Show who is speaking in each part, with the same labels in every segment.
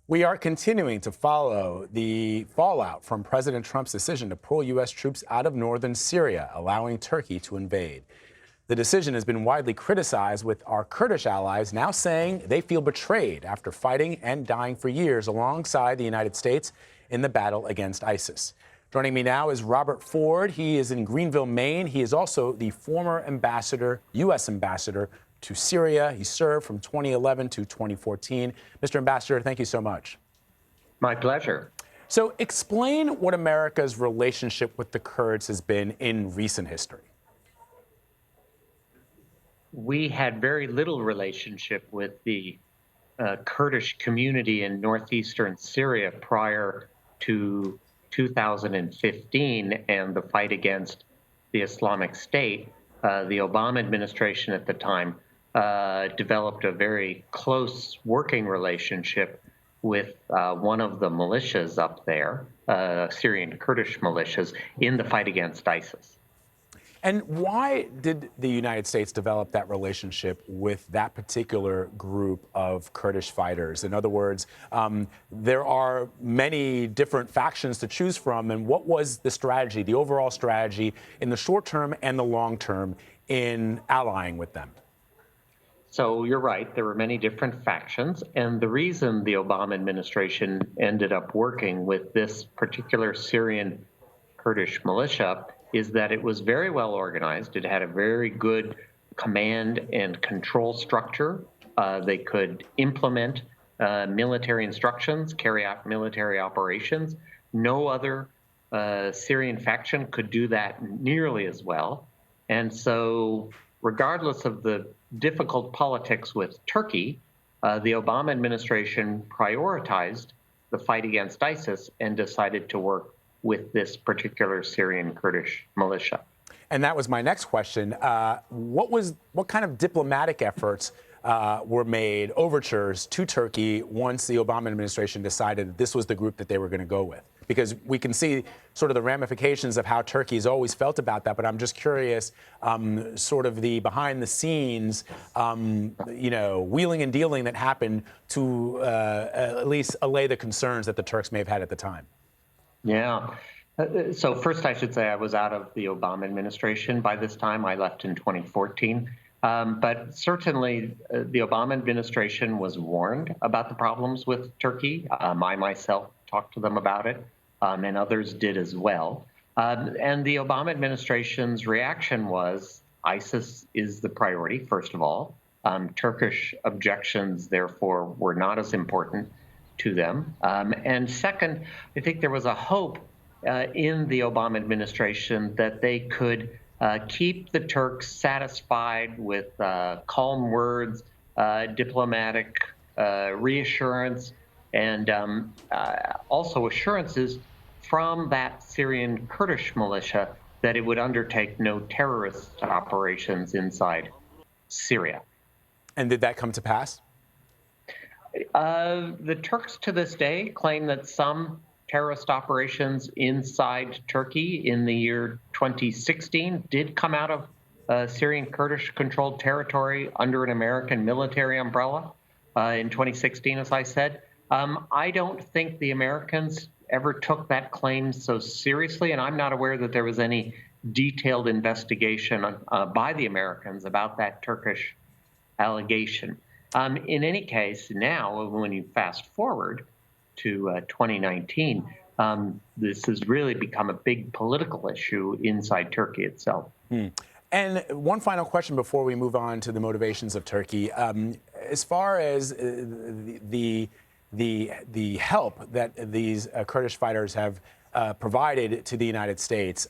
Speaker 1: We are continuing to follow the fallout from President Trump's decision to pull U.S. troops out of northern Syria, allowing Turkey to invade. The decision has been widely criticized, with our Kurdish allies now saying they feel betrayed after fighting and dying for years alongside the United States in the battle against ISIS. Joining me now is Robert Ford. He is in Greenville, Maine. He is also the former U.S. ambassador to Syria. He served from 2011 to 2014. Mr. Ambassador, thank you so much.
Speaker 2: My pleasure.
Speaker 1: So explain what America's relationship with the Kurds has been in recent history.
Speaker 2: We had very little relationship with the Kurdish community in northeastern Syria prior to 2015 and the fight against the Islamic State. The Obama administration at the time developed a very close working relationship with one of the militias up there, Syrian Kurdish militias, in the fight against ISIS.
Speaker 1: And why did the United States develop that relationship with that particular group of Kurdish fighters? In other words, there are many different factions to choose from. And what was the strategy, the overall strategy in the short term and the long term in allying with them?
Speaker 2: So you're right, there were many different factions. And the reason the Obama administration ended up working with this particular Syrian Kurdish militia is that it was very well organized. It had a very good command and control structure. They could implement military instructions, carry out military operations. No other Syrian faction could do that nearly as well. And so, regardless of the difficult politics with Turkey, the Obama administration prioritized the fight against ISIS and decided to work with this particular Syrian Kurdish militia.
Speaker 1: And that was my next question. What kind of diplomatic efforts were made, overtures to Turkey, once the Obama administration decided this was the group that they were going to go with? Because we can see sort of the ramifications of how Turkey's always felt about that. But I'm just curious, sort of the behind the scenes, wheeling and dealing that happened to at least allay the concerns that the Turks may have had at the time.
Speaker 2: Yeah. So first, I should say I was out of the Obama administration by this time. I left in 2014. But certainly, the Obama administration was warned about the problems with Turkey. I myself talked to them about it, and others did as well. And the Obama administration's reaction was ISIS is the priority, first of all. Turkish objections, therefore, were not as important to them. And second, I think there was a hope in the Obama administration that they could keep the Turks satisfied with calm words, diplomatic reassurance, and also assurances from that Syrian Kurdish militia that it would undertake no terrorist operations inside Syria.
Speaker 1: And did that come to pass?
Speaker 2: The Turks to this day claim that some terrorist operations inside Turkey in the year 2016 did come out of Syrian Kurdish-controlled territory under an American military umbrella in 2016, as I said. I don't think the Americans ever took that claim so seriously, and I'm not aware that there was any detailed investigation by the Americans about that Turkish allegation. In any case, now, when you fast forward to 2019, this has really become a big political issue inside Turkey itself.
Speaker 1: And one final question before we move on to the motivations of Turkey. As far as the help that these Kurdish fighters have provided to the United States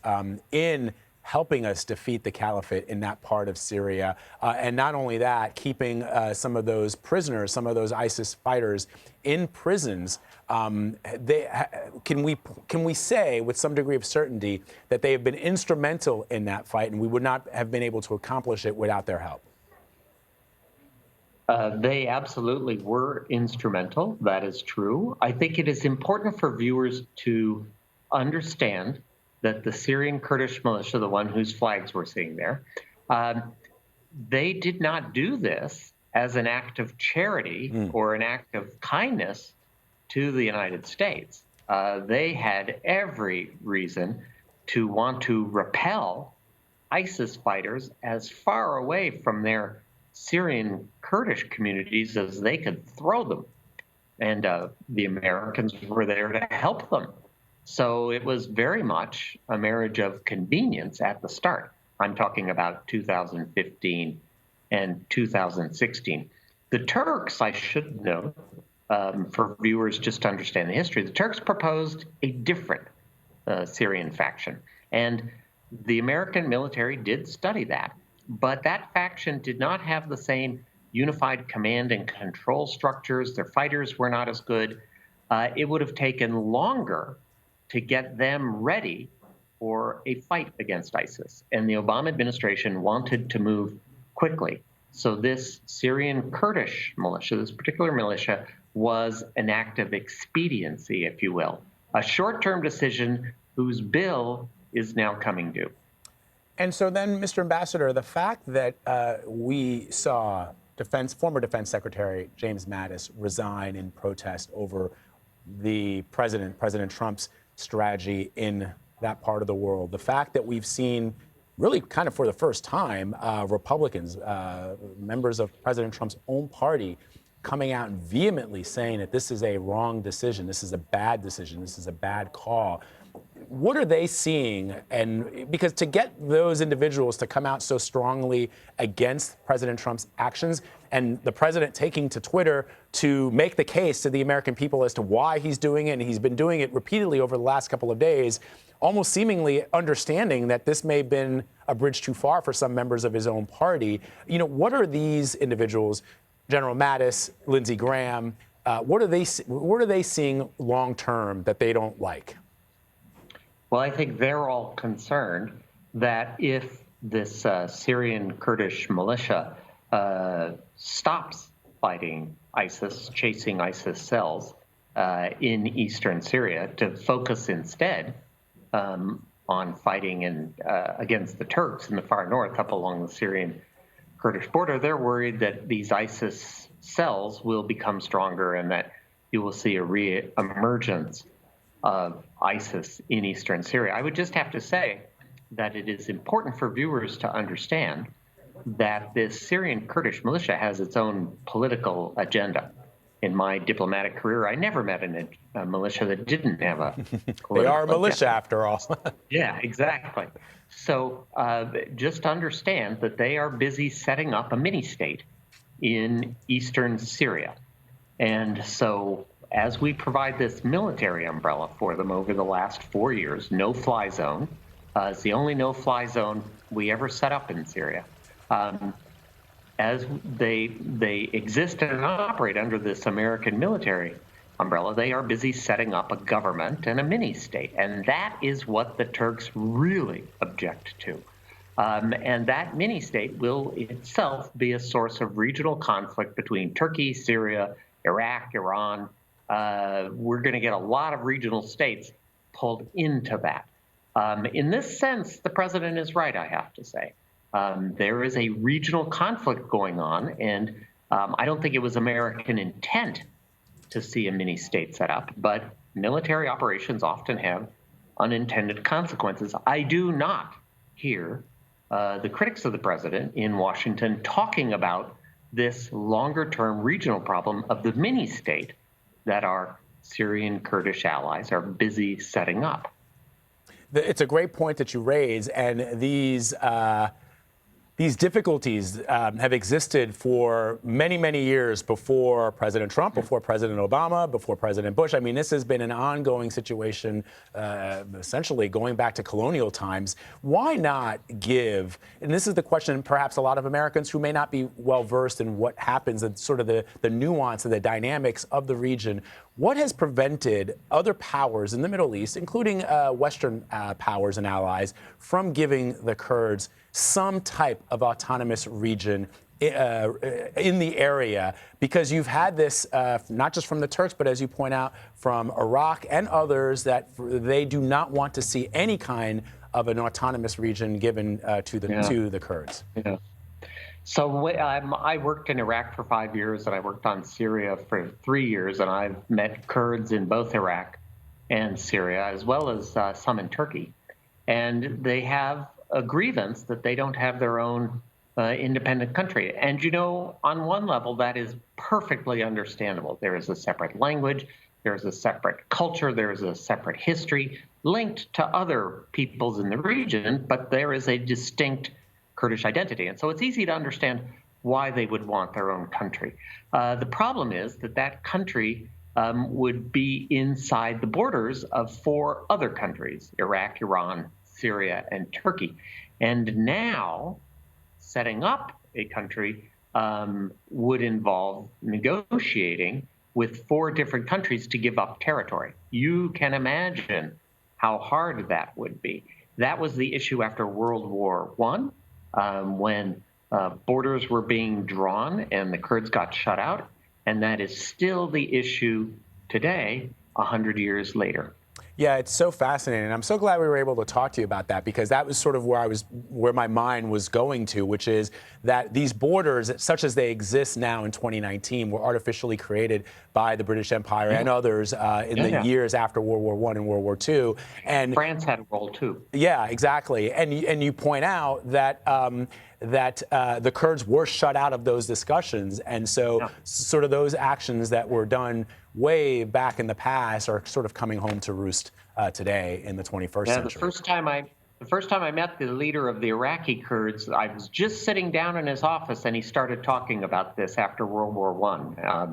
Speaker 1: in helping us defeat the caliphate in that part of Syria, and not only that, keeping some of those prisoners, some of those ISIS fighters in prisons, can we say with some degree of certainty that they have been instrumental in that fight, and we would not have been able to accomplish it without their help?
Speaker 2: They absolutely were instrumental. That is true. I think it is important for viewers to understand that the Syrian Kurdish militia, the one whose flags we're seeing there, they did not do this as an act of charity or an act of kindness to the United States. They had every reason to want to repel ISIS fighters as far away from their Syrian Kurdish communities as they could throw them. And the Americans were there to help them. So it was very much a marriage of convenience at the start. I'm talking about 2015 and 2016. The Turks, I should note, for viewers just to understand the history, the Turks proposed a different Syrian faction. And the American military did study that, but that faction did not have the same unified command and control structures. Their fighters were not as good. It would have taken longer to get them ready for a fight against ISIS. And the Obama administration wanted to move quickly. So this Syrian Kurdish militia, this particular militia, was an act of expediency, if you will, a short-term decision whose bill is now coming due.
Speaker 1: And so then, Mr. Ambassador, the fact that we saw former Defense Secretary James Mattis resign in protest over President Trump's strategy in that part of the world, the fact that we've seen really kind of for the first time Republicans, members of President Trump's own party, coming out and vehemently saying that this is a wrong decision, this is a bad decision, this is a bad call. What are they seeing? And because to get those individuals to come out so strongly against President Trump's actions, and the president taking to Twitter to make the case to the American people as to why he's doing it, and he's been doing it repeatedly over the last couple of days, almost seemingly understanding that this may have been a bridge too far for some members of his own party. You know, what are these individuals, General Mattis, Lindsey Graham, what are they seeing long term that they don't like?
Speaker 2: Well, I think they're all concerned that if this Syrian Kurdish militia stops fighting ISIS, chasing ISIS cells in eastern Syria, to focus instead on fighting against the Turks in the far north up along the Syrian Kurdish border, they're worried that these ISIS cells will become stronger and that you will see a re-emergence of ISIS in eastern Syria. I would just have to say that it is important for viewers to understand that this Syrian Kurdish militia has its own political agenda. In my diplomatic career, I never met a militia that didn't have a political
Speaker 1: They are a militia
Speaker 2: agenda.
Speaker 1: after all.
Speaker 2: Yeah, exactly. So just understand that they are busy setting up a mini-state in eastern Syria. And so as we provide this military umbrella for them over the last 4 years, no-fly zone, it's the only no-fly zone we ever set up in Syria. As they exist and operate under this American military umbrella, they are busy setting up a government and a mini-state. And that is what the Turks really object to. And that mini-state will itself be a source of regional conflict between Turkey, Syria, Iraq, Iran. We're going to get a lot of regional states pulled into that. In this sense, the president is right, I have to say. There is a regional conflict going on, and I don't think it was American intent to see a mini-state set up, but military operations often have unintended consequences. I do not hear the critics of the president in Washington talking about this longer-term regional problem of the mini-state that our Syrian Kurdish allies are busy setting up.
Speaker 1: It's a great point that you raise, and these difficulties have existed for many, many years before President Trump, before President Obama, before President Bush. I mean, this has been an ongoing situation, essentially going back to colonial times. Why not give, and this is the question perhaps a lot of Americans who may not be well versed in what happens and sort of the nuance and the dynamics of the region, what has prevented other powers in the Middle East, including Western powers and allies, from giving the Kurds some type of autonomous region in the area? Because you've had this not just from the Turks, but as you point out, from Iraq and others, that they do not want to see any kind of an autonomous region given to the Kurds.
Speaker 2: Yeah. So I worked in Iraq for 5 years, and I worked on Syria for 3 years, and I've met Kurds in both Iraq and Syria, as well as some in Turkey. And they have a grievance that they don't have their own independent country. And, on one level, that is perfectly understandable. There is a separate language, there's a separate culture, there's a separate history linked to other peoples in the region, but there is a distinct Kurdish identity. And so it's easy to understand why they would want their own country. The problem is that that country would be inside the borders of 4 other countries: Iraq, Iran, Syria, and Turkey. And now setting up a country would involve negotiating with 4 different countries to give up territory. You can imagine how hard that would be. That was the issue after World War I, when borders were being drawn and the Kurds got shut out. And that is still the issue today, 100 years later.
Speaker 1: Yeah, it's so fascinating. I'm so glad we were able to talk to you about that, because that was sort of where my mind was going to, which is that these borders, such as they exist now in 2019, were artificially created by the British Empire and others in the years after World War I and World War II. And
Speaker 2: France had a role too.
Speaker 1: Yeah, exactly. And you point out that the Kurds were shut out of those discussions, and so sort of those actions that were done way back in the past are sort of coming home to roost today in the 21st century.
Speaker 2: The first time I met the leader of the Iraqi Kurds, I was just sitting down in his office, and he started talking about this after World War I.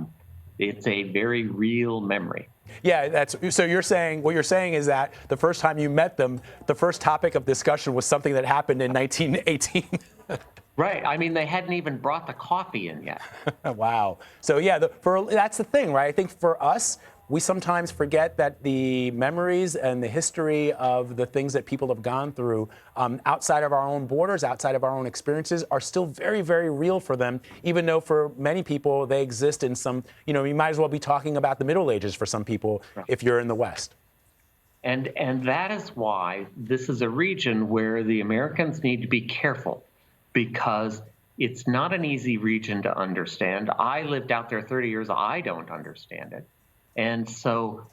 Speaker 2: It's a very real memory.
Speaker 1: Yeah, so you're saying, what you're saying is that the first time you met them, the first topic of discussion was something that happened in 1918.
Speaker 2: Right. I mean, they hadn't even brought the coffee in yet.
Speaker 1: Wow. So yeah, that's the thing, right? I think for us, we sometimes forget that the memories and the history of the things that people have gone through outside of our own borders, outside of our own experiences, are still very, very real for them, even though for many people they exist in some, you might as well be talking about the Middle Ages for some people if you're in the West.
Speaker 2: And that is why this is a region where the Americans need to be careful, because it's not an easy region to understand. I lived out there 30 years. I don't understand it. And so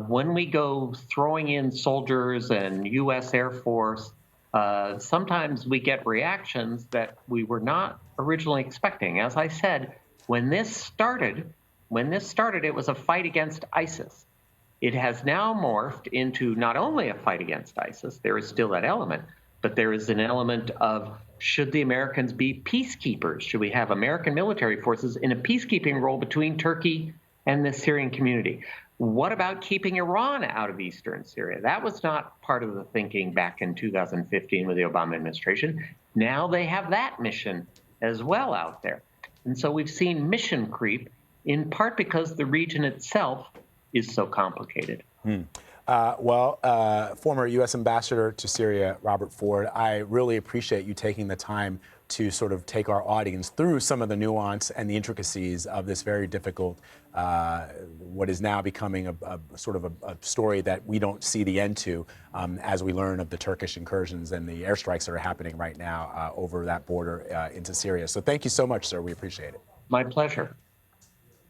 Speaker 2: when we go throwing in soldiers and U.S. Air Force, sometimes we get reactions that we were not originally expecting. As I said, when this started, it was a fight against ISIS. It has now morphed into not only a fight against ISIS, there is still that element, but there is an element of, should the Americans be peacekeepers? Should we have American military forces in a peacekeeping role between Turkey and the Syrian community? What about keeping Iran out of eastern Syria? That was not part of the thinking back in 2015 with the Obama administration. Now they have that mission as well out there. And so we've seen mission creep, in part because the region itself is so complicated.
Speaker 1: Former U.S. Ambassador to Syria, Robert Ford, I really appreciate you taking the time to sort of take our audience through some of the nuance and the intricacies of this very difficult, what is now becoming a sort of a story that we don't see the end to as we learn of the Turkish incursions and the airstrikes that are happening right now over that border into Syria. So thank you so much, sir. We appreciate it.
Speaker 2: My pleasure.